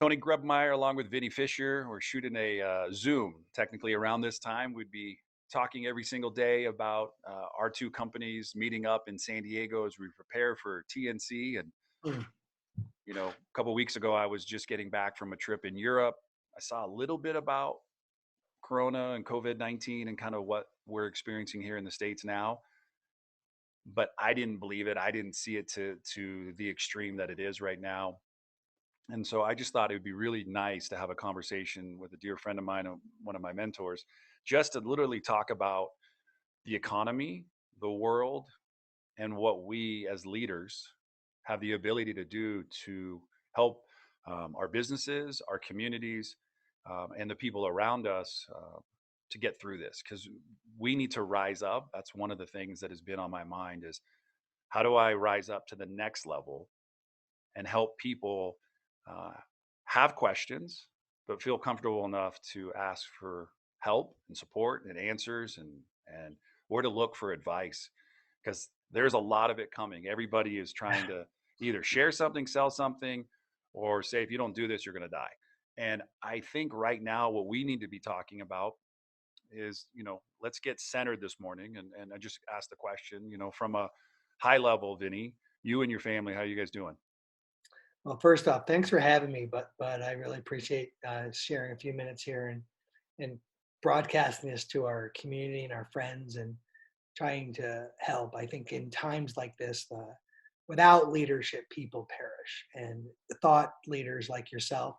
Tony Grebmeyer along with Vinny Fisher. We're shooting a Zoom. Technically, around this time, we'd be talking every single day about our two companies meeting up in San Diego as we prepare for TNC. And Mm. a couple of weeks ago, I was just getting back from a trip in Europe. I saw a little bit about Corona and COVID-19 and kind of what we're experiencing here in the States now. But I didn't believe it. I didn't see it to the extreme that it is right now. And so I just thought it would be really nice to have a conversation with a dear friend of mine, one of my mentors, just to literally talk about the economy, the world, and what we as leaders have the ability to do to help our businesses, our communities, and the people around us to get through this. Because we need to rise up. That's one of the things that has been on my mind is how do I rise up to the next level and help people uh, have questions, but feel comfortable enough to ask for help and support and answers and where to look for advice because there's a lot of it coming. Everybody is trying to either share something, sell something, or say if you don't do this, you're going to die. And I think right now what we need to be talking about is, let's get centered this morning. And I just asked the question, from a high level, Vinny, you and your family, how are you guys doing? Well, first off, thanks for having me, but I really appreciate sharing a few minutes here and broadcasting this to our community and our friends and trying to help. I think in times like this, without leadership, people perish, and the thought leaders like yourself,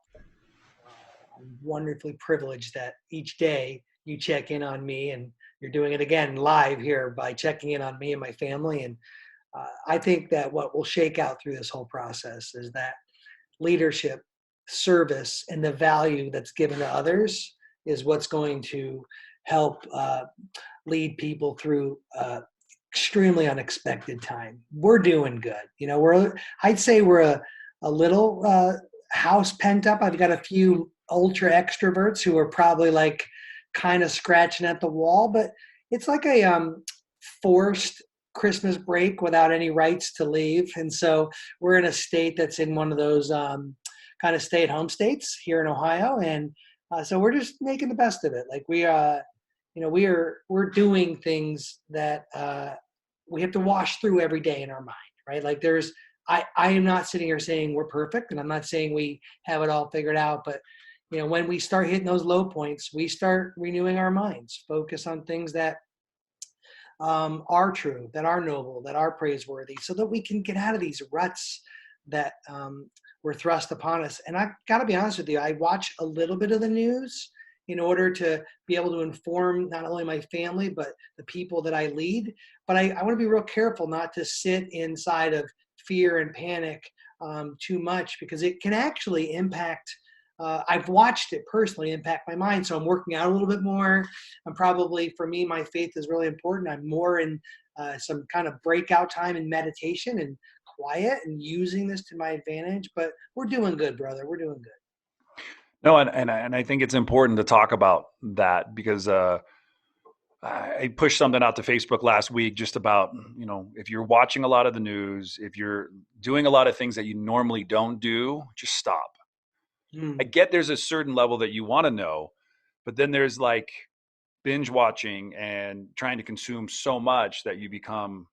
I'm wonderfully privileged that each day you check in on me, and you're doing it again live here by checking in on me and my family. And I think that what will shake out through this whole process is that leadership, service, and the value that's given to others is what's going to help lead people through extremely unexpected time. We're doing good. I'd say we're a little house pent up. I've got a few ultra extroverts who are probably like kind of scratching at the wall, but it's like a forced Christmas break without any rights to leave. And so we're in a state that's in one of those kind of stay-at-home states here in Ohio, and so we're just making the best of it. Like we're doing things that we have to wash through every day in our mind, right? Like I am not sitting here saying we're perfect, and I'm not saying we have it all figured out, but when we start hitting those low points, we start renewing our minds, focus on things that are true, that are noble, that are praiseworthy, so that we can get out of these ruts that were thrust upon us. And I got to be honest with you, I watch a little bit of the news in order to be able to inform not only my family, but the people that I lead. But I want to be real careful not to sit inside of fear and panic too much, because it can actually impact. I've watched it personally impact my mind. So I'm working out a little bit more. I'm probably, for me, my faith is really important. I'm more in some kind of breakout time in meditation and quiet and using this to my advantage. But we're doing good, brother. We're doing good. No, and I think it's important to talk about that because I pushed something out to Facebook last week just about, if you're watching a lot of the news, if you're doing a lot of things that you normally don't do, just stop. I Mm, get there's a certain level that you want to know, but then there's like binge watching and trying to consume so much that you become,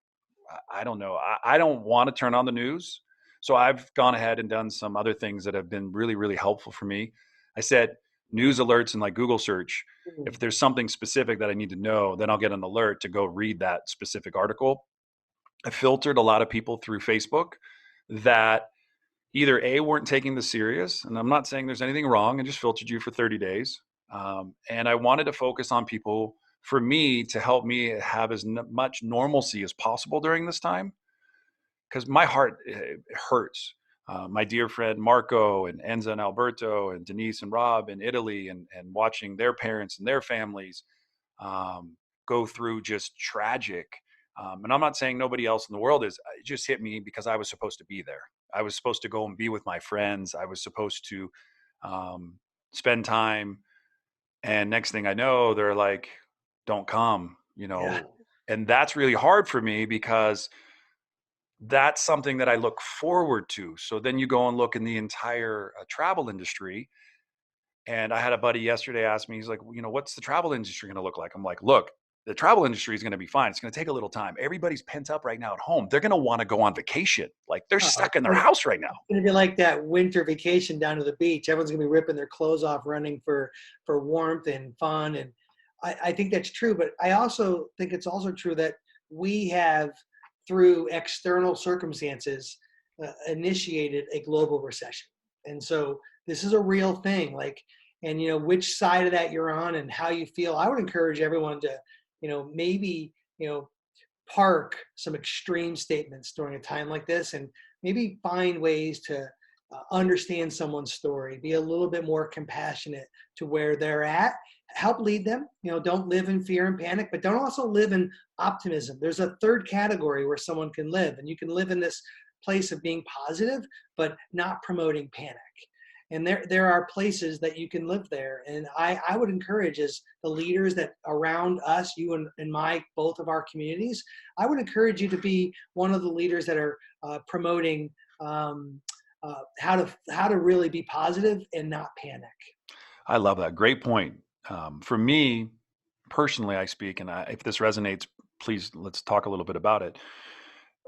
I don't know, I don't want to turn on the news. So I've gone ahead and done some other things that have been really, really helpful for me. I said news alerts in like Google search. If mm, there's something specific that I need to know, then I'll get an alert to go read that specific article. I filtered a lot of people through Facebook that either A, weren't taking this serious, and I'm not saying there's anything wrong, I just filtered you for 30 days. And I wanted to focus on people for me to help me have as much normalcy as possible during this time because my heart hurts. My dear friend Marco and Enza and Alberto and Denise and Rob in Italy and watching their parents and their families go through just tragic. And I'm not saying nobody else in the world is. It just hit me because I was supposed to be there. I was supposed to go and be with my friends. I was supposed to um, spend time. And next thing I know, they're like, "Don't come," yeah. And that's really hard for me because that's something that I look forward to. So then you go and look in the entire travel industry. And I had a buddy yesterday ask me, he's like, "Well, what's the travel industry going to look like?" I'm like, "Look, the travel industry is going to be fine. It's going to take a little time. Everybody's pent up right now at home. They're going to want to go on vacation. Like they're Oh, stuck in their house right now." it's going to be like that winter vacation down to the beach. Everyone's going to be ripping their clothes off, running for warmth and fun. And I think that's true. But I also think it's also true that we have, through external circumstances, initiated a global recession. And so this is a real thing. Like, and which side of that you're on and how you feel. I would encourage everyone to, maybe park some extreme statements during a time like this and maybe find ways to understand someone's story, be a little bit more compassionate to where they're at, help lead them. Don't live in fear and panic, but don't also live in optimism. There's a third category where someone can live, and you can live in this place of being positive but not promoting panic. And there are places that you can live there. And I would encourage, as the leaders that around us, you and my, both of our communities, I would encourage you to be one of the leaders that are promoting how to really be positive and not panic. I love that. Great point. For me personally, I speak, and if this resonates, please let's talk a little bit about it.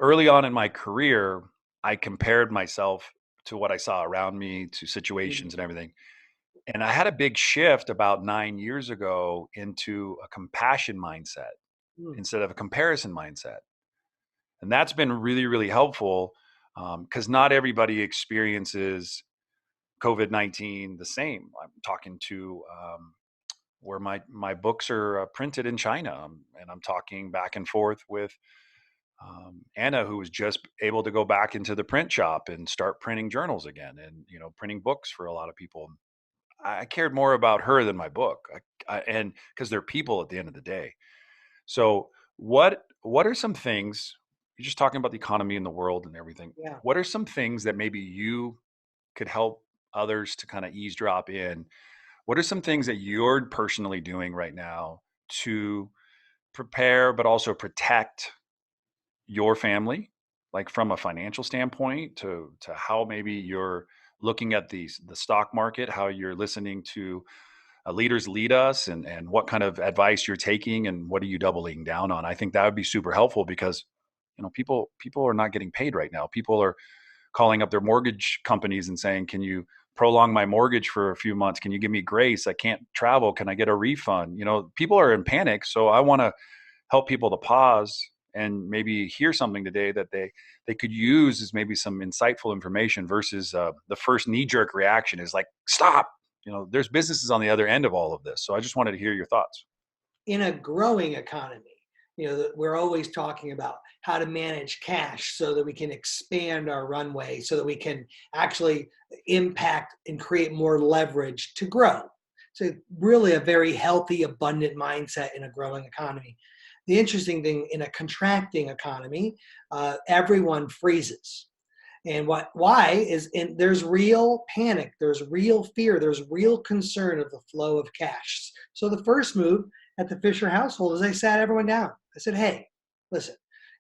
Early on in my career, I compared myself to what I saw around me, to Mm, situations and everything. And I had a big shift about 9 years ago into a compassion mindset mm, instead of a comparison mindset. And that's been really, really helpful because not everybody experiences COVID-19 the same. I'm talking to where my books are printed in China, and I'm talking back and forth with Anna, who was just able to go back into the print shop and start printing journals again, and printing books for a lot of people. I cared more about her than my book, and because they're people at the end of the day. So, what are some things? You're just talking about the economy and the world and everything. yeah. What are some things that maybe you could help others to kind of eavesdrop in? What are some things that you're personally doing right now to prepare, but also protect your family, like from a financial standpoint, to how maybe you're looking at the stock market, how you're listening to leaders lead us, and what kind of advice you're taking, and what are you doubling down on? I think that would be super helpful because people are not getting paid right now. People are calling up their mortgage companies and saying, "Can you prolong my mortgage for a few months? Can you give me grace? I can't travel. Can I get a refund?" People are in panic. So I want to help people to pause and maybe hear something today that they could use as maybe some insightful information versus the first knee jerk reaction is like, "Stop." There's businesses on the other end of all of this. So I just wanted to hear your thoughts. In a growing economy, we're always talking about how to manage cash so that we can expand our runway, so that we can actually impact and create more leverage to grow. So really a very healthy, abundant mindset in a growing economy. The interesting thing, in a contracting economy, everyone freezes. And why is, and there's real panic, there's real fear, there's real concern of the flow of cash. So the first move at the Fisher household is I sat everyone down. I said, "Hey, listen,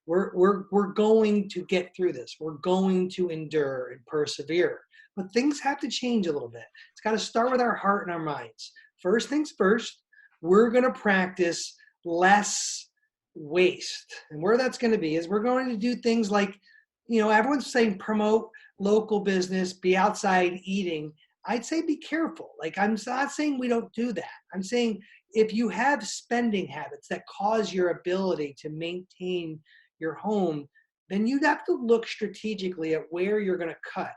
we're going to get through this. We're going to endure and persevere. But things have to change a little bit. It's got to start with our heart and our minds. First things first, we're going to practice less waste. And where that's going to be is we're going to do things like, everyone's saying promote local business, be outside eating. I'd say be careful. Like, I'm not saying we don't do that. I'm saying if you have spending habits that cause your ability to maintain your home, then you'd have to look strategically at where you're going to cut.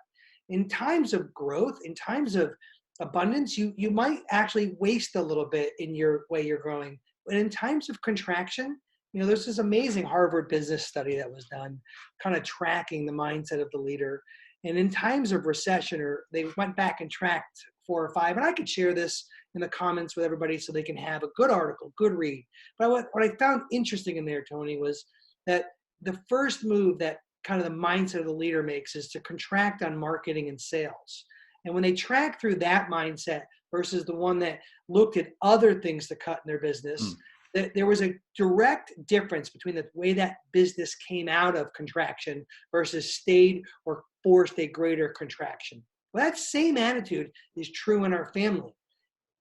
In times of growth, in times of abundance, you might actually waste a little bit in your way you're growing. But in times of contraction, there's this amazing Harvard business study that was done, kind of tracking the mindset of the leader. And in times of recession, or they went back and tracked 4 or 5, and I could share this in the comments with everybody so they can have a good article, good read. But what I found interesting in there, Tony, was that the first move that kind of the mindset of the leader makes is to contract on marketing and sales. And when they track through that mindset versus the one that looked at other things to cut in their business, Hmm. there was a direct difference between the way that business came out of contraction versus stayed or forced a greater contraction. Well, that same attitude is true in our family.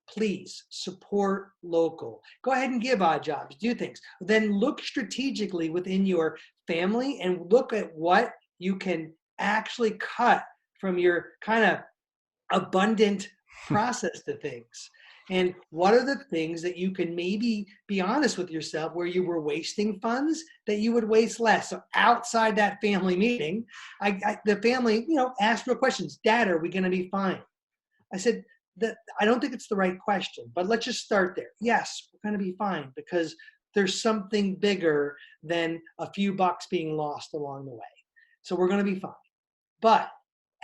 Please support local. Go ahead and give odd jobs, do things. Then look strategically within your family and look at what you can actually cut from your kind of abundant process to things. And what are the things that you can maybe be honest with yourself where you were wasting funds that you would waste less? So outside that family meeting, the family, asked real questions. Dad, are we going to be fine? I said, that I don't think it's the right question, but let's just start there. Yes, we're going to be fine because there's something bigger than a few bucks being lost along the way. So we're going to be fine. But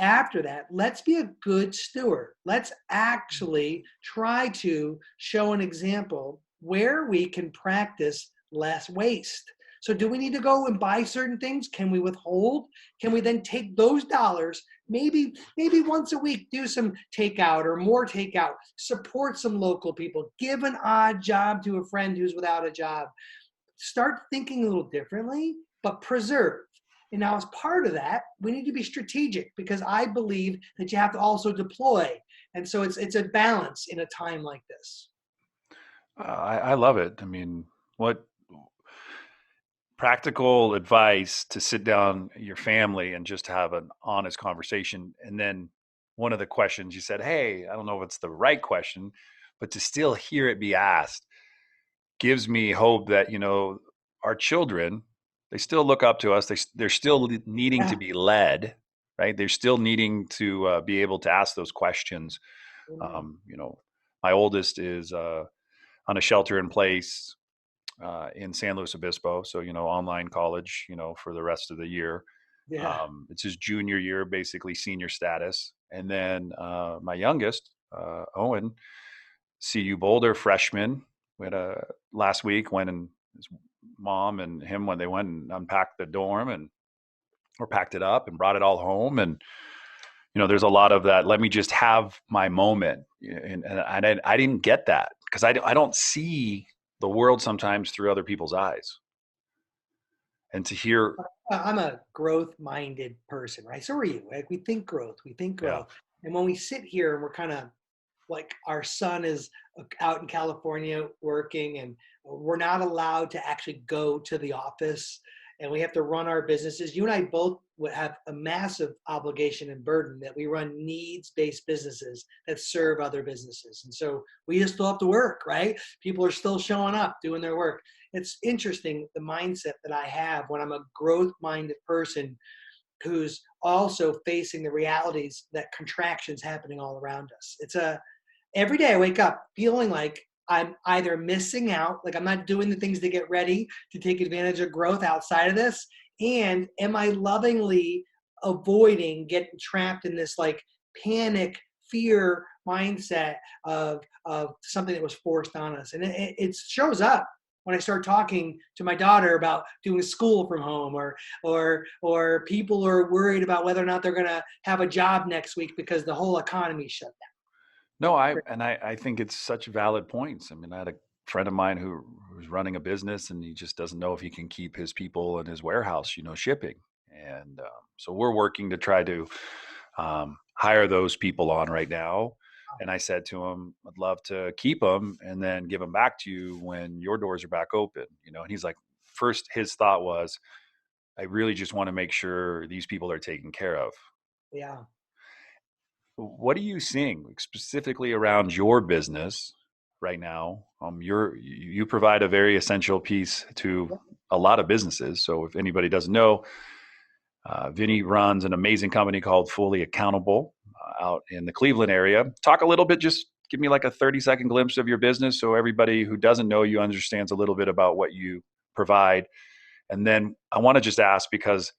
after that, let's be a good steward. Let's actually try to show an example where we can practice less waste. So do we need to go and buy certain things? Can we withhold? Can we then take those dollars, maybe once a week, do some takeout or more takeout, support some local people, give an odd job to a friend who's without a job. Start thinking a little differently, but preserve. And now, as part of that, we need to be strategic because I believe that you have to also deploy. And so it's a balance in a time like this. I love it. I mean, what practical advice to sit down your family and just have an honest conversation. And then one of the questions you said, hey, I don't know if it's the right question, but to still hear it be asked gives me hope that, our children, they still look up to us. They're still needing to Yeah. be led, right? They're still needing to be able to ask those questions. Amen. My oldest is on a shelter in place in San Luis Obispo. So, online college, for the rest of the year. Yeah. It's his junior year, basically senior status. And then my youngest, Owen, CU Boulder freshman. We had a last week when his mom and him, when they went and unpacked the dorm and or packed it up and brought it all home. And, there's a lot of that. Let me just have my moment. And I didn't get that because I don't see the world sometimes through other people's eyes. And to hear, I'm a growth minded person, right? So are you. Like we think growth, yeah, And when we sit here and we're kind of like our son is out in California working and we're not allowed to actually go to the office and we have to run our businesses. You and I both would have a massive obligation and burden that we run needs-based businesses that serve other businesses. And so we just still have to work, right? People are still showing up, doing their work. It's interesting the mindset that I have when I'm a growth-minded person who's also facing the realities that contraction's happening all around us. Every day I wake up feeling like I'm either missing out, like I'm not doing the things to get ready to take advantage of growth outside of this, and am I lovingly avoiding getting trapped in this like panic, fear mindset of something that was forced on us, and it shows up when I start talking to my daughter about doing school from home, or people are worried about whether or not they're going to have a job next week because the whole economy shut no, I think it's such valid points. I mean, I had a friend of mine who's running a business and he just doesn't know if he can keep his people in his warehouse, shipping. And so we're working to try to hire those people on right now. And I said to him, I'd love to keep them and then give them back to you when your doors are back open, and he's like, first, his thought was, I really just want to make sure these people are taken care of. down. Yeah. What are you seeing specifically around your business right now? You provide a very essential piece to a lot of businesses. So if anybody doesn't know, Vinny runs an amazing company called Fully Accountable out in the Cleveland area. Talk a little bit, just give me like a 30-second glimpse of your business so everybody who doesn't know you understands a little bit about what you provide. And then I want to just ask, because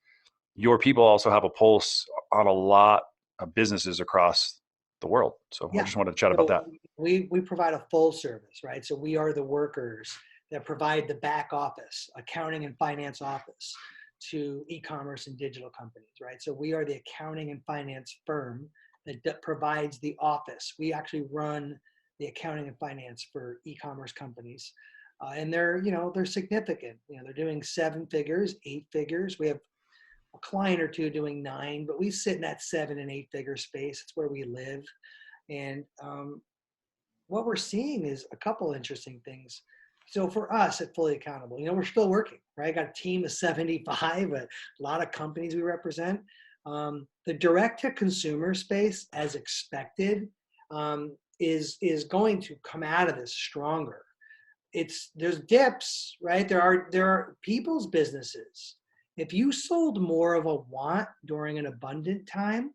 your people also have a pulse on a lot of businesses across the world. So I Yeah. just wanted to chat about So that. we provide a full service, right? So we are the workers that provide the back office, accounting and finance office to e-commerce and digital companies, right? So we are the accounting and finance firm that provides the office. We actually run the accounting and finance for e-commerce companies. and they're significant. They're doing 7 figures, 8 figures. We have a client or two doing 9, but we sit in that 7 and 8 figure space. It's where we live. And what we're seeing is a couple interesting things. So for us at Fully Accountable, we're still working, right? I got a team of 75, a lot of companies we represent. The direct to consumer space, as expected, is going to come out of this stronger. There's dips, right? There are people's businesses. If you sold more of a want during an abundant time,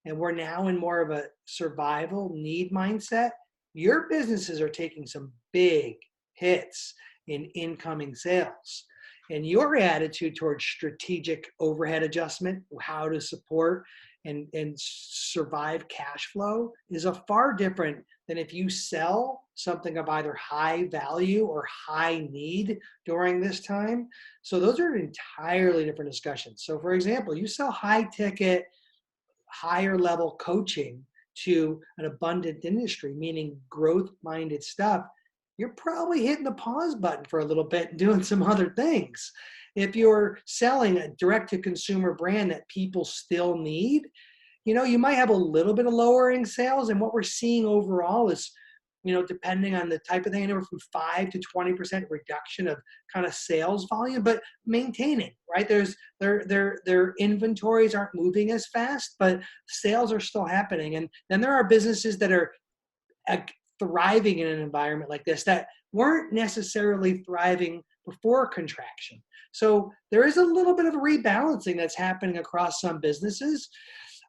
and we're now in more of a survival need mindset, your businesses are taking some big hits in incoming sales. And your attitude towards strategic overhead adjustment, how to support and survive cash flow, is a far different than if you sell something of either high value or high need during this time. So those are entirely different discussions. So for example, you sell high ticket, higher level coaching to an abundant industry, meaning growth minded stuff, you're probably hitting the pause button for a little bit and doing some other things. If you're selling a direct to consumer brand that people still need, you might have a little bit of lowering sales. And what we're seeing overall is, depending on the type of thing, anywhere from 5 to 20% reduction of kind of sales volume, but maintaining, right? Their inventories aren't moving as fast, but sales are still happening. And then there are businesses that are thriving in an environment like this that weren't necessarily thriving before contraction. So there is a little bit of a rebalancing that's happening across some businesses.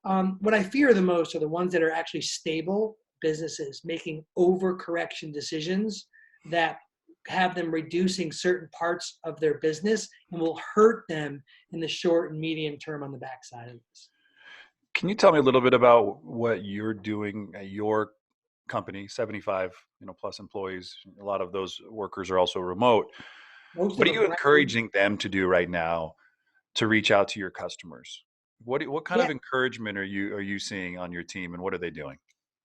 What I fear the most are the ones that are actually stable businesses making overcorrection decisions that have them reducing certain parts of their business and will hurt them in the short and medium term on the backside of this. Can you tell me a little bit about what you're doing at your company, 75, plus employees? A lot of those workers are also remote. Most of What are them, you right? encouraging them to do right now to reach out to your customers? What kind Yeah, of encouragement are you seeing on your team, and what are they doing?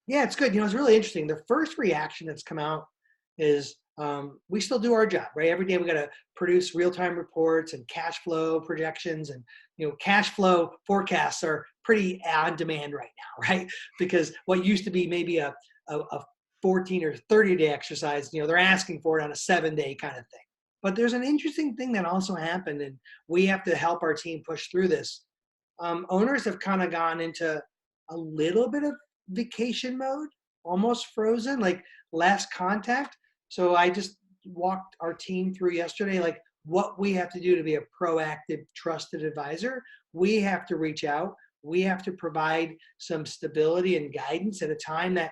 yeah, it's good. It's really interesting. The first reaction that's come out is we still do our job, right? Every day we got to produce real-time reports and cash flow projections, and cash flow forecasts are pretty on demand right now, right? Because what used to be maybe a 14 or 30-day exercise, they're asking for it on a 7-day kind of thing. But there's an interesting thing that also happened, and we have to help our team push through this. Owners have kind of gone into a little bit of vacation mode, almost frozen, like less contact. So I just walked our team through yesterday, like what we have to do to be a proactive, trusted advisor. We have to reach out. We have to provide some stability and guidance at a time that,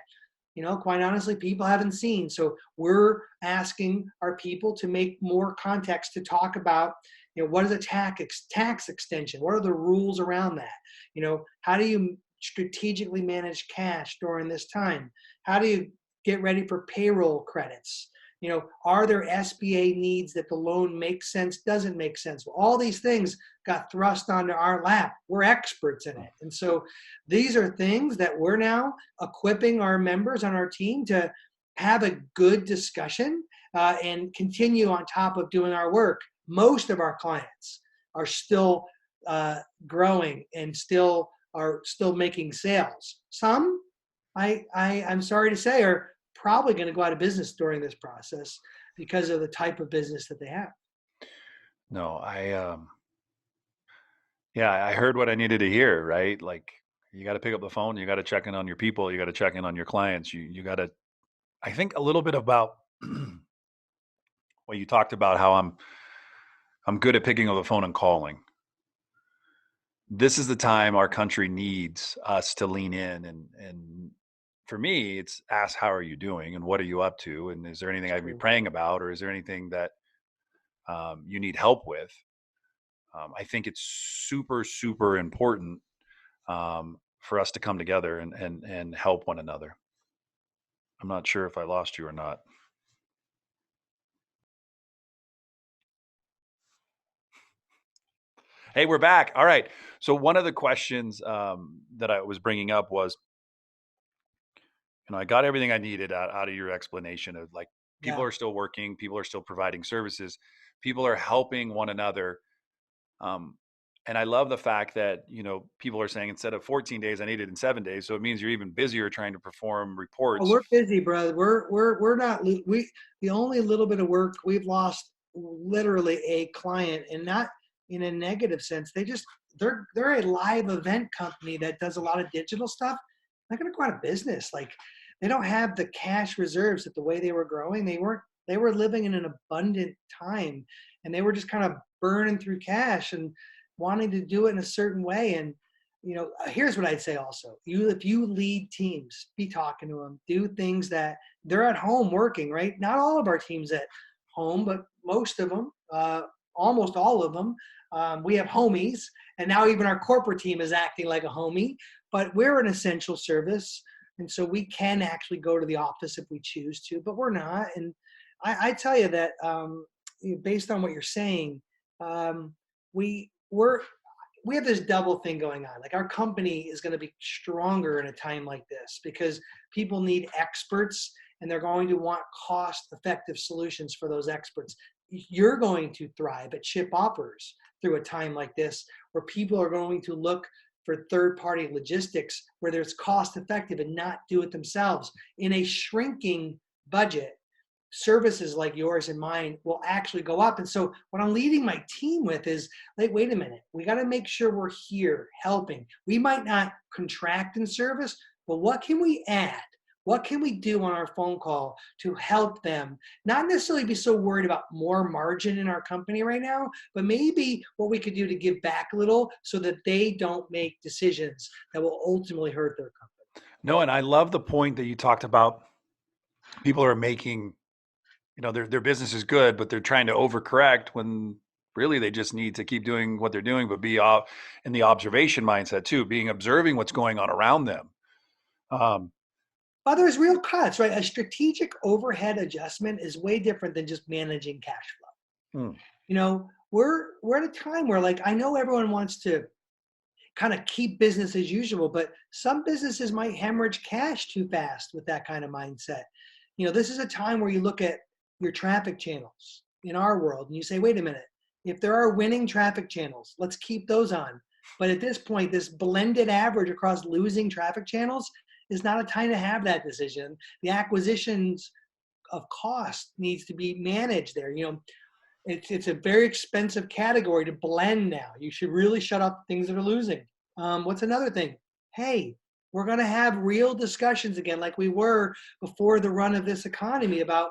quite honestly, people haven't seen. So we're asking our people to make more context to talk about, what is a tax extension? What are the rules around that? How do you strategically manage cash during this time? How do you get ready for payroll credits? Are there SBA needs that the loan makes sense, doesn't make sense? Well, all these things got thrust onto our lap. We're experts in it. And so these are things that we're now equipping our members on our team to have a good discussion and continue on top of doing our work. Most of our clients are still growing and are still making sales. Some, I'm sorry to say, are probably going to go out of business during this process because of the type of business that they have. No, yeah, I heard what I needed to hear, right? Like, you got to pick up the phone, you got to check in on your people, you got to check in on your clients. You got to, I think a little bit about what you talked about, how I'm good at picking up the phone and calling. This is the time our country needs us to lean in, and for me, it's ask, how are you doing and what are you up to, and is there anything I can be True. praying about, or is there anything that you need help with? I think it's super, super important for us to come together and help one another. I'm not sure if I lost you or not. Hey, we're back. All right. So one of the questions that I was bringing up was, I got everything I needed out of your explanation of like People Yeah. are still working. People are still providing services. People are helping one another. Um, and I love the fact that, people are saying instead of 14 days, I need it in 7 days. So it means you're even busier trying to perform Oh, reports. we're busy, brother. We're not we the only little bit of work we've lost literally a client, and not in a negative sense. They're a live event company that does a lot of digital stuff. They're not going to go out of business. Like, they don't have the cash reserves that the way they were growing. They were living in an abundant time, and they were just kind of burning through cash and wanting to do it in a certain way. And here's what I'd say also. If you lead teams, be talking to them, do things that they're at home working, right? Not all of our teams at home, but most of them, almost all of them. We have homies, and now even our corporate team is acting like a homie, but we're an essential service. And so we can actually go to the office if we choose to, but we're not. And I tell you that, based on what you're saying, um, we're we have this double thing going on. Like, our company is going to be stronger in a time like this because people need experts, and they're going to want cost effective solutions for those experts. You're going to thrive at Ship Offers through a time like this, where people are going to look for third party logistics where there's cost effective and not do it themselves in a shrinking budget. Services like yours and mine will actually go up. And so what I'm leading my team with is, like, wait a minute, we got to make sure we're here helping. We might not contract in service, but what can we add? What can we do on our phone call to help them not necessarily be so worried about more margin in our company right now, but maybe what we could do to give back a little so that they don't make decisions that will ultimately hurt their company. No, and I love the point that you talked about. People are making, their business is good, but they're trying to overcorrect when really they just need to keep doing what they're doing, but be in the observation mindset too, being observing what's going on around them. Um, But there's real cuts, right? A strategic overhead adjustment is way different than just managing cash flow. hmm. We're at a time where, like, I know everyone wants to kind of keep business as usual, but some businesses might hemorrhage cash too fast with that kind of mindset. This is a time where you look at your traffic channels in our world and you say, wait a minute, if there are winning traffic channels, let's keep those on. But at this point, this blended average across losing traffic channels is not a time to have that decision. The acquisitions of cost needs to be managed there. It's a very expensive category to blend now. You should really shut up things that are losing. What's another thing? Hey, we're going to have real discussions again, like we were before the run of this economy, about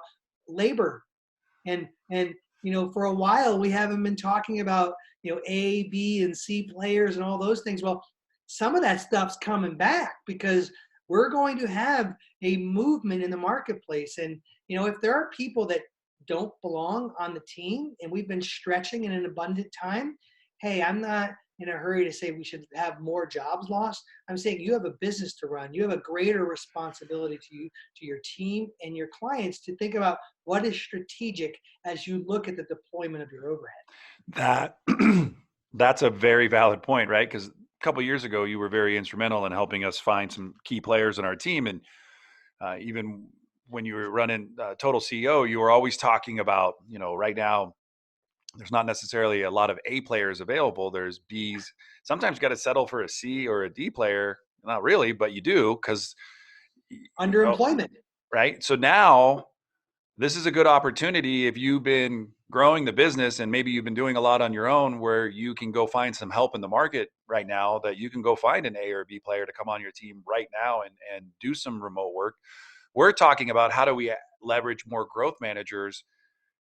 labor. And for a while we haven't been talking about A, B, and C players and all those things. Well, some of that stuff's coming back because we're going to have a movement in the marketplace. And if there are people that don't belong on the team and we've been stretching in an abundant time, hey, I'm not in a hurry to say we should have more jobs lost. I'm saying you have a business to run. You have a greater responsibility to your team and your clients to think about what is strategic as you look at the deployment of your overhead. That that's a very valid point, right? Because a couple of years ago, you were very instrumental in helping us find some key players in our team, and even when you were running Total CEO, you were always talking about, right now there's not necessarily a lot of A players available. There's Bs. Sometimes you got to settle for a C or a D player. Not really, but you do because, Underemployment. right? So now this is a good opportunity if you've been growing the business and maybe you've been doing a lot on your own, where you can go find some help in the market right now, that you can go find an A or B player to come on your team right now and do some remote work. We're talking about how do we leverage more growth managers.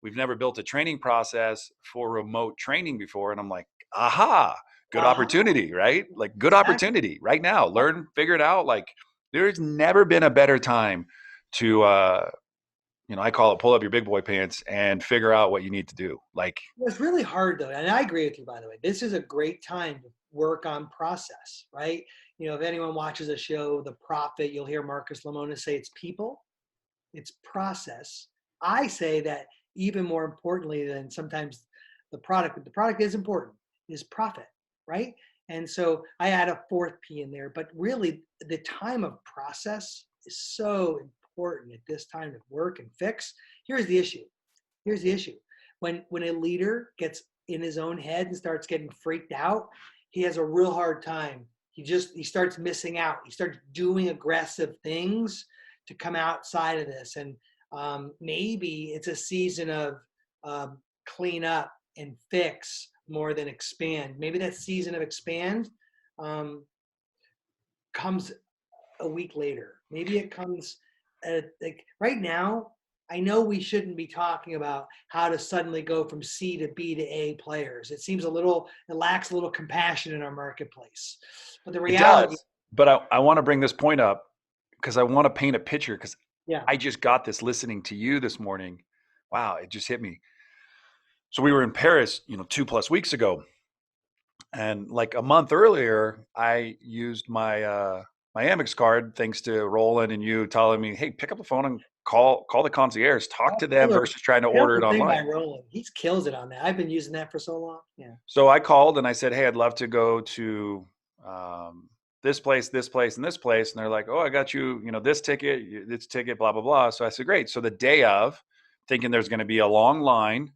We've never built a training process for remote training before. And I'm like, aha, good Uh-huh. opportunity, right? Like, good Exactly. opportunity right now. Learn, figure it out. Like, there's never been a better time to, I call it pull up your big boy pants and figure out what you need to do. Like, It's really hard though, and I agree with you. By the way, this is a great time to work on process, right? If anyone watches a show, The Profit, you'll hear Marcus Lemonis say it's people, it's process. I say that even more importantly than sometimes the product, but the product is important, is profit, right? And so I add a fourth P in there, but really the time of process is so important. important at this time to work and fix. Here's the issue. Here's the issue. When a leader gets in his own head and starts getting freaked out, he has a real hard time. He starts missing out. He starts doing aggressive things to come outside of this. And maybe it's a season of clean up and fix more than expand. Maybe that season of expand um, comes a week later. Maybe it comes like right now. I know we shouldn't be talking about how to suddenly go from C to B to A players. It seems it lacks a little compassion in our marketplace. But the It reality, does. But I want to bring this point up because I want to paint a picture because yeah. I just got this listening to you this morning. Wow, it just hit me. So we were in Paris, 2+ weeks ago, and like a month earlier, I used my Amex card thanks to Roland and you telling me, "Hey, pick up the phone and call the concierge, talk Oh, to them killer, versus trying to order it killer thing by online." Roland. He kills it on that. I've been using that for so long. Yeah. So I called and I said, "Hey, I'd love to go to this place, this place, and this place." And they're like, "Oh, I got you, this ticket, blah blah blah." So I said, "Great." So the day of, thinking there's going to be a long line,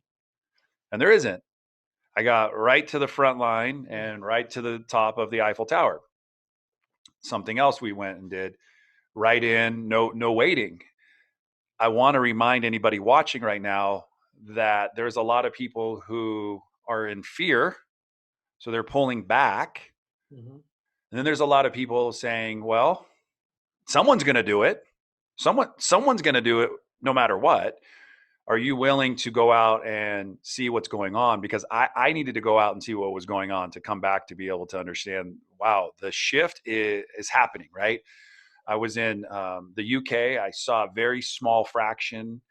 and there isn't. I got right to the front line and right to the top of the Eiffel Tower. Something else we went and did right in, no waiting. I want to remind anybody watching right now that there's a lot of people who are in fear, so they're pulling back. Mm-hmm. And then there's a lot of people saying, "Well, someone's going to do it. Someone's going to do it no matter what." Are you willing to go out and see what's going on? Because I needed to go out and see what was going on to come back to be able to understand, wow, the shift is happening, right? I was in the UK. I saw a very small fraction,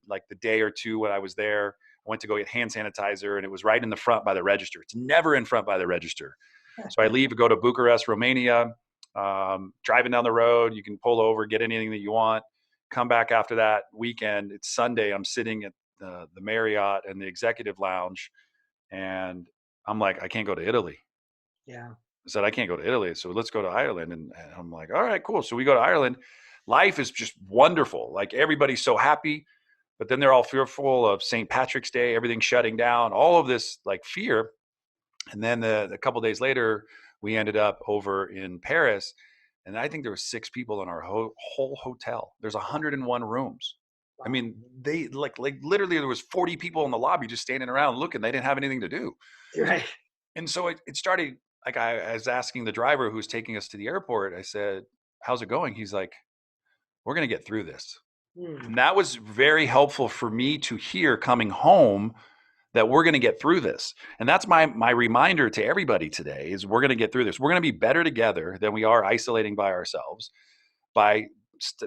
like the day or two when I was there. I went to go get hand sanitizer, and it was right in the front by the register. It's never in front by the register. So I leave, go to Bucharest, Romania. Driving down the road, you can pull over, get anything that you want. Come back after that weekend. It's Sunday. I'm sitting at the Marriott and the executive lounge, and I'm like, I can't go to Italy. Yeah. I said, I can't go to Italy. So let's go to Ireland. And I'm like, all right, cool. So we go to Ireland. Life is just wonderful. Like everybody's so happy, but then they're all fearful of St. Patrick's Day, everything shutting down, all of this like fear. And then a couple of days later, we ended up over in Paris. And I think there were 6 people in our whole hotel. There's 101 rooms. I Wow. mean, they like literally there was 40 people in the lobby just standing around looking. They didn't have anything to do. Right. And so it started like I was asking the driver who was taking us to the airport. I said, "How's it going?" He's like, "We're going to get through this." Hmm. And that was very helpful for me to hear coming home that we're going to get through this. And that's my reminder to everybody today is we're going to get through this. We're going to be better together than we are isolating by ourselves by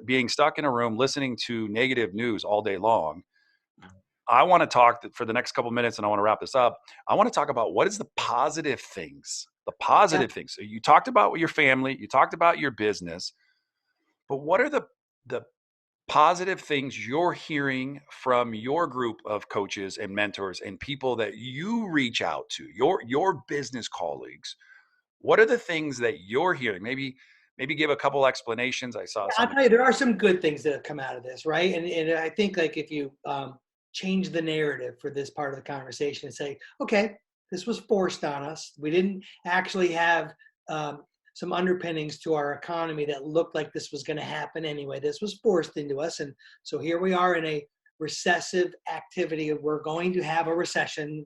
being stuck in a room listening to negative news all day long. I want to talk for the next couple minutes, and I want to wrap this up. I want to talk about what is the positive things, the Yeah. positive things. So you talked about your family, you talked about your business, but what are the positive things you're hearing from your group of coaches and mentors and people that you reach out to, your business colleagues? What are the things that you're hearing? Maybe give a couple explanations. I saw I'll some. tell you, there are some good things that have come out of this, right? And I think like if you change the narrative for this part of the conversation and say, okay, this was forced on us. We didn't actually have some underpinnings to our economy that looked like this was going to happen anyway. This was forced into us, and so here we are in a recessive activity. We're going to have a recession.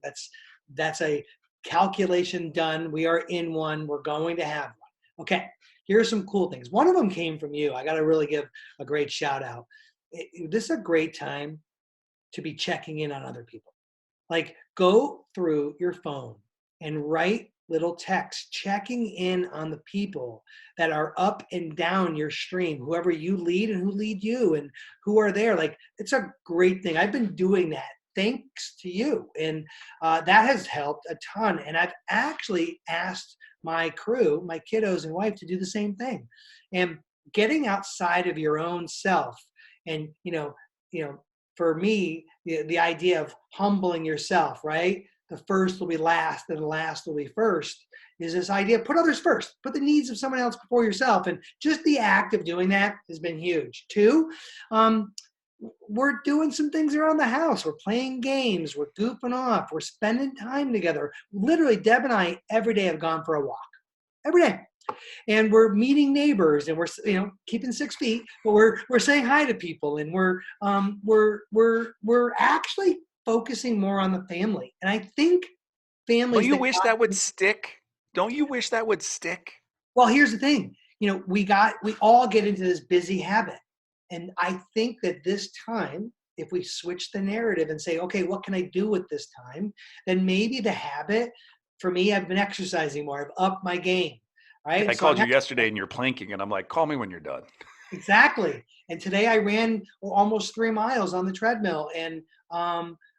That's a calculation done. We are in one. We're going to have one. Okay, here are some cool things. One of them came from you. I got to really give a great shout out. This is a great time to be checking in on other people. Like go through your phone and write little texts checking in on the people that are up and down your stream, whoever you lead and who lead you and who are there. Like it's a great thing. I've been doing that thanks to you. And that has helped a ton. And I've actually asked my crew, my kiddos and wife to do the same thing. And getting outside of your own self and, for me, the idea of humbling yourself, right? the first will be last and the last will be first, is this idea, put others first, put the needs of someone else before yourself. And just the act of doing that has been huge. Two, we're doing some things around the house. We're playing games. We're goofing off. We're spending time together. Literally, Deb and I every day have gone for a walk. Every day. And we're meeting neighbors, and we're keeping 6 feet, but we're saying hi to people, and we're actually focusing more on the family. And I think Don't families you that wish got, that would stick? Don't you wish that would stick? well, here's the thing, we all get into this busy habit. And I think that this time, if we switch the narrative and say, okay, what can I do with this time? Then maybe the habit, for me, I've been exercising more. I've upped my game, Yeah, right? I So called I'm you yesterday and you're planking, and I'm like, call me when you're done. exactly. And today I ran almost 3 miles on the treadmill. And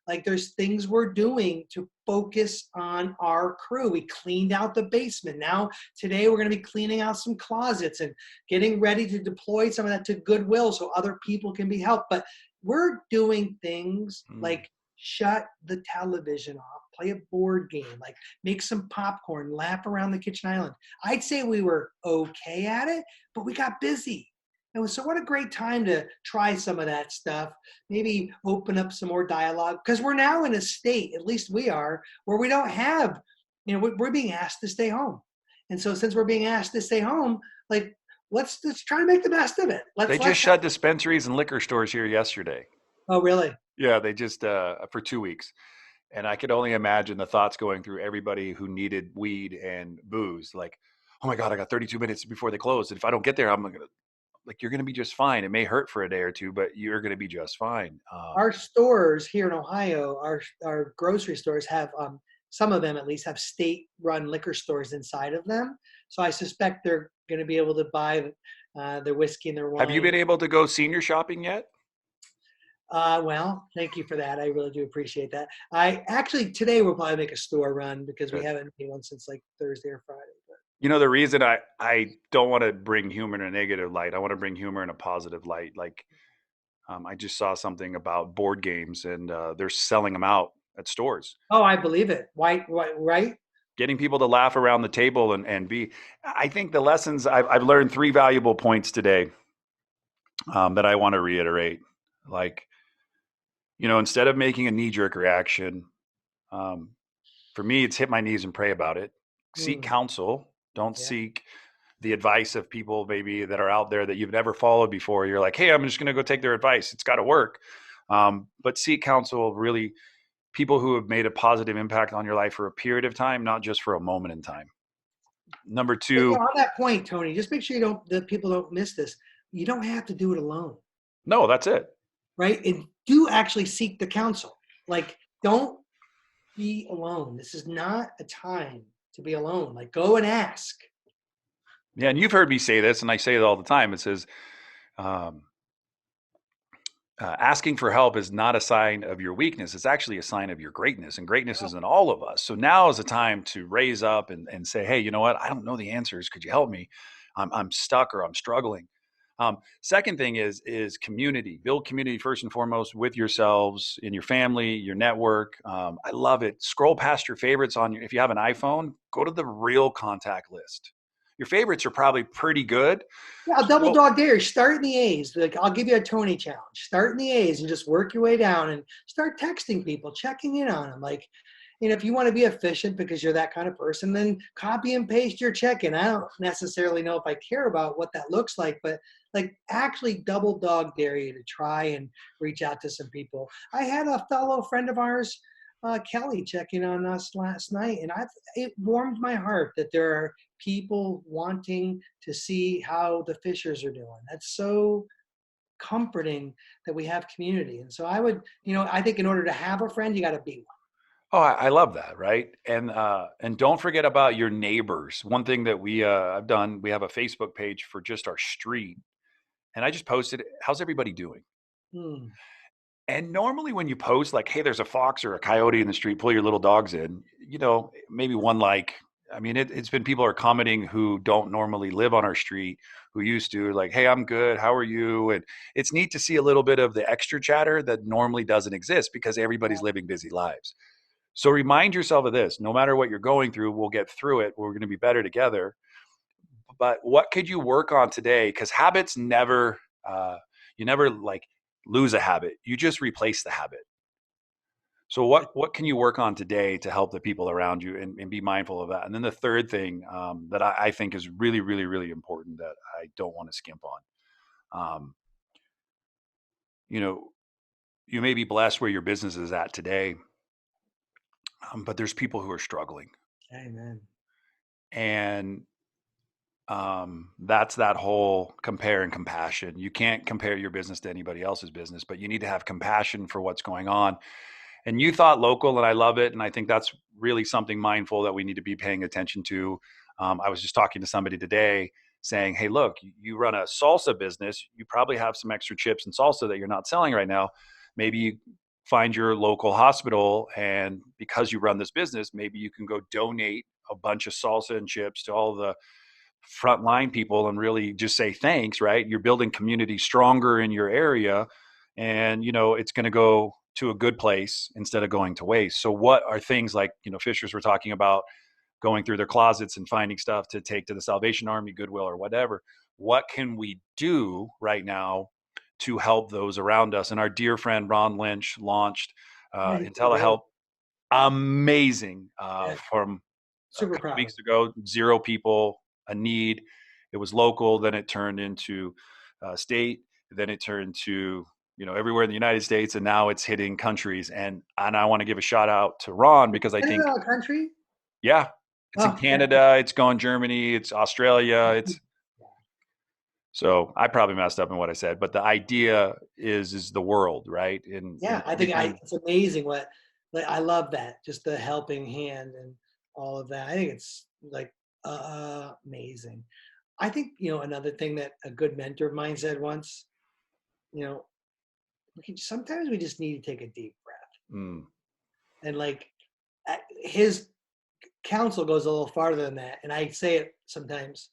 like, there's things we're doing to focus on our crew. We cleaned out the basement. Now, today we're going to be cleaning out some closets and getting ready to deploy some of that to Goodwill so other people can be helped. But we're doing things Mm. like shut the television off, play a board game, like make some popcorn, laugh around the kitchen island. I'd say we were okay at it, but we got busy. And so what a great time to try some of that stuff, maybe open up some more dialogue, because we're now in a state, at least we are, where we don't have, we're being asked to stay home. And so since we're being asked to stay home, like, let's try to make the best of it. They just shut dispensaries and liquor stores here yesterday. Oh, really? Yeah, they just for 2 weeks. And I could only imagine the thoughts going through everybody who needed weed and booze. Like, oh my God, I got 32 minutes before they close. And if I don't get there, I'm gonna like, you're gonna be just fine. It may hurt for a day or two, but you're gonna be just fine. Our stores here in Ohio, our grocery stores have, some of them at least have state-run liquor stores inside of them. So I suspect they're going to be able to buy their whiskey and their Have you been wine. able to go senior shopping yet? Well, thank you for that. I really do appreciate that. I actually today we'll probably make a store run because we Good. haven't made one since like Thursday or Friday. But You know, the reason I don't want to bring humor in a negative light, I want to bring humor in a positive light. Like, I just saw something about board games, and they're selling them out at stores, oh, I believe it. Why, right? getting people to laugh around the table and be. I think the lessons I've learned 3 valuable points today that I want to reiterate. Like, instead of making a knee jerk reaction, um, for me, it's hit my knees and pray about it. Seek Mm, counsel. Don't yeah. seek the advice of people maybe that are out there that you've never followed before. You're like, hey, I'm just going to go take their advice. It's got to work. But seek counsel, really, people who have made a positive impact on your life for a period of time, not just for a moment in time. Number two, On that point, Tony, just make sure that people don't miss this. You don't have to do it alone. no, that's it. Right? And do actually seek the counsel. Like, don't be alone. This is not a time to be alone. Like, go and ask. Yeah, and you've heard me say this, and I say it all the time. It says, um, asking for help is not a sign of your weakness. It's actually a sign of your greatness, and greatness is in all of us. So now is the time to raise up and say, hey, you know what? I don't know the answers. Could you help me? I'm stuck or I'm struggling. Second thing is community. Build community first and foremost with yourselves, in your family, your network. I love it. Scroll past your favorites if you have an iPhone, go to the real contact list. Your favorites are probably pretty good. Yeah, I'll double Scroll, dog dare. Start in the A's. Like, I'll give you a Tony challenge. Start in the A's and just work your way down and start texting people, checking in on them. Like, if you want to be efficient because you're that kind of person, then copy and paste your check-in. I don't necessarily know if I care about what that looks like, but like, actually double dog dare you to try and reach out to some people. I had a fellow friend of ours, Kelly, checking on us last night, and it warmed my heart that there are people wanting to see how the Fishers are doing. That's so comforting that we have community. And so I think in order to have a friend, you got to be one. Oh, I love that, right? And don't forget about your neighbors. One thing that I've done, we have a Facebook page for just our street, and I just posted, how's everybody doing? Hmm. And normally when you post like, hey, there's a fox or a coyote in the street, pull your little dogs in, maybe one like. I mean, it's been people are commenting who don't normally live on our street, who used to, like, hey, I'm good. How are you? And it's neat to see a little bit of the extra chatter that normally doesn't exist because everybody's living busy lives. So remind yourself of this. No matter what you're going through, we'll get through it. We're going to be better together. But what could you work on today? Because habits never, you never like lose a habit. You just replace the habit. So what can you work on today to help the people around you and be mindful of that? And then the third thing that I think is really, really, really important that I don't want to skimp on. You know, you may be blessed where your business is at today, but there's people who are struggling, Amen. and that's that whole compare and compassion. You can't compare your business to anybody else's business, but you need to have compassion for what's going on. And you thought local, and I love it. And I think that's really something mindful that we need to be paying attention to. I was just talking to somebody today saying, hey, look, you run a salsa business. You probably have some extra chips and salsa that you're not selling right now. Maybe you find your local hospital, and because you run this business, maybe you can go donate a bunch of salsa and chips to all the frontline people and really just say thanks, right? You're building community stronger in your area, and it's going to go to a good place instead of going to waste. So what are things like, Fishers were talking about going through their closets and finding stuff to take to the Salvation Army, Goodwill, or whatever. What can we do right now to help those around us? And our dear friend Ron Lynch launched Yeah, he's doing great. IntelliHelp. Amazing. Yeah, From a super couple proud of weeks him. ago, 0 people, a need. It was local, then it turned into state, then it turned to everywhere in the United States, and now it's hitting countries. And I want to give a shout out to Ron because I I don't think, know a country. yeah, it's in Oh, Canada, it's going Germany, it's Australia, it's so I probably messed up in what I said, but the idea is the world, right? In yeah. I think everything. it's amazing what, like, I love that, just the helping hand and all of that. I think it's like amazing. I think another thing that a good mentor of mine said once. You know, sometimes we just need to take a deep breath, Mm, and like his counsel goes a little farther than that. And I say it sometimes.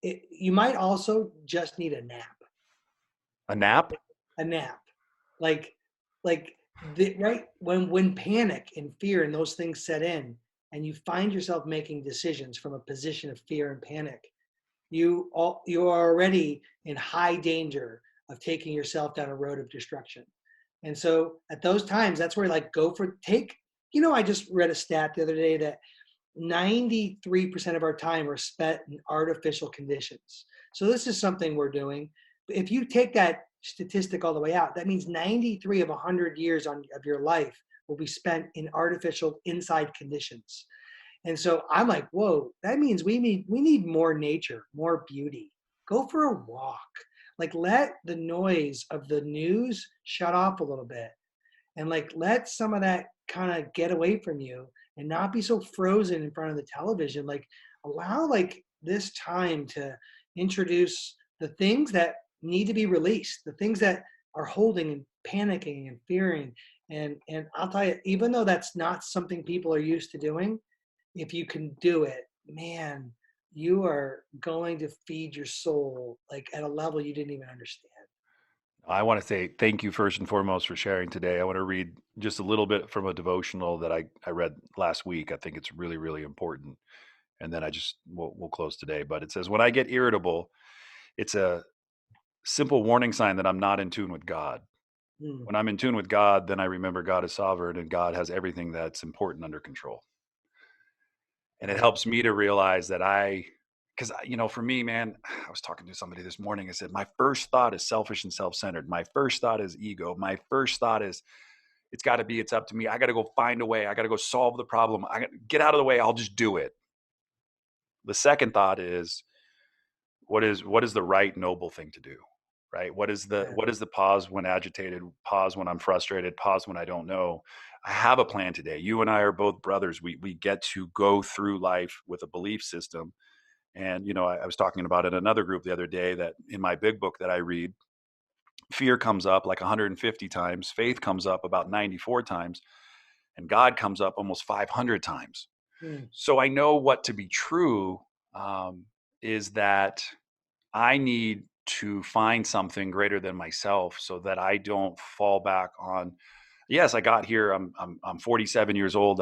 You might also just need a nap. a nap. A nap, like right when panic and fear and those things set in, and you find yourself making decisions from a position of fear and panic, you are already in high danger of taking yourself down a road of destruction. And so at those times, that's where, like, go for take. I just read a stat the other day that 93% of our time are spent in artificial conditions. So this is something we're doing. If you take that statistic all the way out, that means 93 of 100 years of your life will be spent in artificial inside conditions. And so I'm like, whoa, that means we need more nature, more beauty. Go for a walk. Like, let the noise of the news shut off a little bit, and like let some of that kind of get away from you, and not be so frozen in front of the television. Like, allow like this time to introduce the things that need to be released, the things that are holding and panicking and fearing. And I'll tell you, even though that's not something people are used to doing, if you can do it, man, you are going to feed your soul like at a level you didn't even understand. I want to say thank you first and foremost for sharing today. I want to read just a little bit from a devotional that I read last week. I think it's really, really important. And then we'll close today. But it says, when I get irritable, it's a simple warning sign that I'm not in tune with God. Mm, When I'm in tune with God, then I remember God is sovereign and God has everything that's important under control. And it right. helps me to realize that because, for me, man, I was talking to somebody this morning. I said, my first thought is selfish and self centered. My first thought is ego. My first thought is, it's up to me. I got to go find a way. I got to go solve the problem. I got to get out of the way. I'll just do it. The second thought is, what is the right noble thing to do? Right? Yeah. What is the pause when agitated, pause when I'm frustrated, pause when I don't know. I have a plan today. You and I are both brothers. We get to go through life with a belief system. And I was talking about in another group the other day that in my big book that I read, fear comes up like 150 times, faith comes up about 94 times, and God comes up almost 500 times. Mm, So I know what to be true, um, is that I need to find something greater than myself so that I don't fall back on Yes, I got here. I'm 47 years old.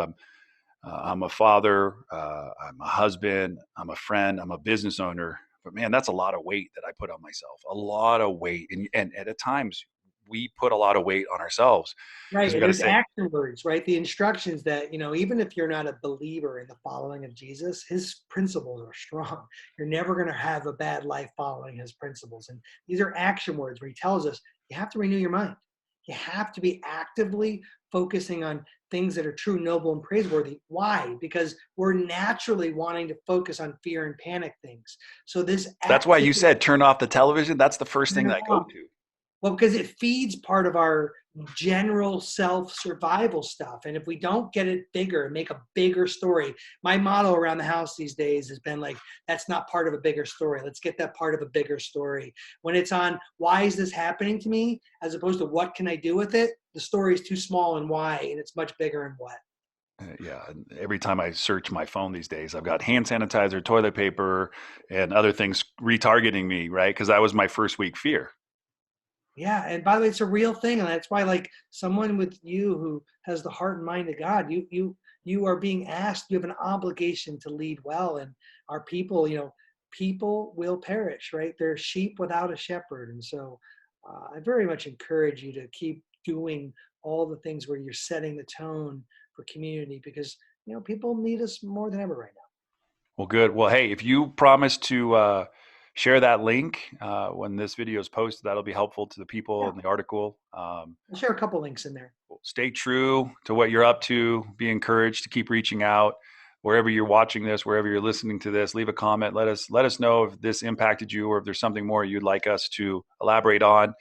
I'm a father. I'm a husband. I'm a friend. I'm a business owner. But man, that's a lot of weight that I put on myself. A lot of weight, and at times we put a lot of weight on ourselves because Right. we And got to there's say action words, right? The instructions that, even if you're not a believer in the following of Jesus, his principles are strong. You're never going to have a bad life following his principles. And these are action words where he tells us you have to renew your mind. You have to be actively focusing on things that are true, noble, and praiseworthy. Why? Because we're naturally wanting to focus on fear and panic things. So this that's why you activity, said turn off the television. That's the first thing turn that it I go off. to. Well, because it feeds part of our general self survival stuff. And if we don't get it bigger and make a bigger story, my motto around the house these days has been like, that's not part of a bigger story. Let's get that part of a bigger story. When it's on, why is this happening to me? As opposed to what can I do with it? The story is too small and why, and it's much bigger and what. Yeah, and every time I search my phone these days, I've got hand sanitizer, toilet paper, and other things retargeting me, right? Because that was my first week fear. Yeah, and by the way, it's a real thing, and that's why, like, someone with you who has the heart and mind of God, you are being asked. You have an obligation to lead well, and our people, people will perish, right? They're sheep without a shepherd, and so I very much encourage you to keep doing all the things where you're setting the tone for community because people need us more than ever right now. Well, good. Well, hey, if you promise to share that link when this video is posted, that'll be helpful to the people Yeah, in the article. I'll share a couple links in there. Stay true to what you're up to. Be encouraged to keep reaching out. Wherever you're watching this, wherever you're listening to this, leave a comment. Let us know if this impacted you or if there's something more you'd like us to elaborate on.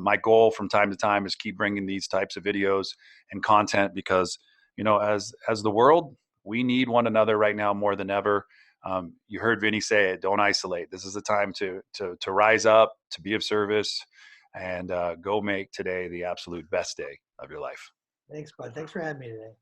My goal from time to time is keep bringing these types of videos and content because as the world, we need one another right now more than ever. You heard Vinny say it. Don't isolate. This is the time to rise up, to be of service, and go make today the absolute best day of your life. Thanks, bud. Thanks for having me today.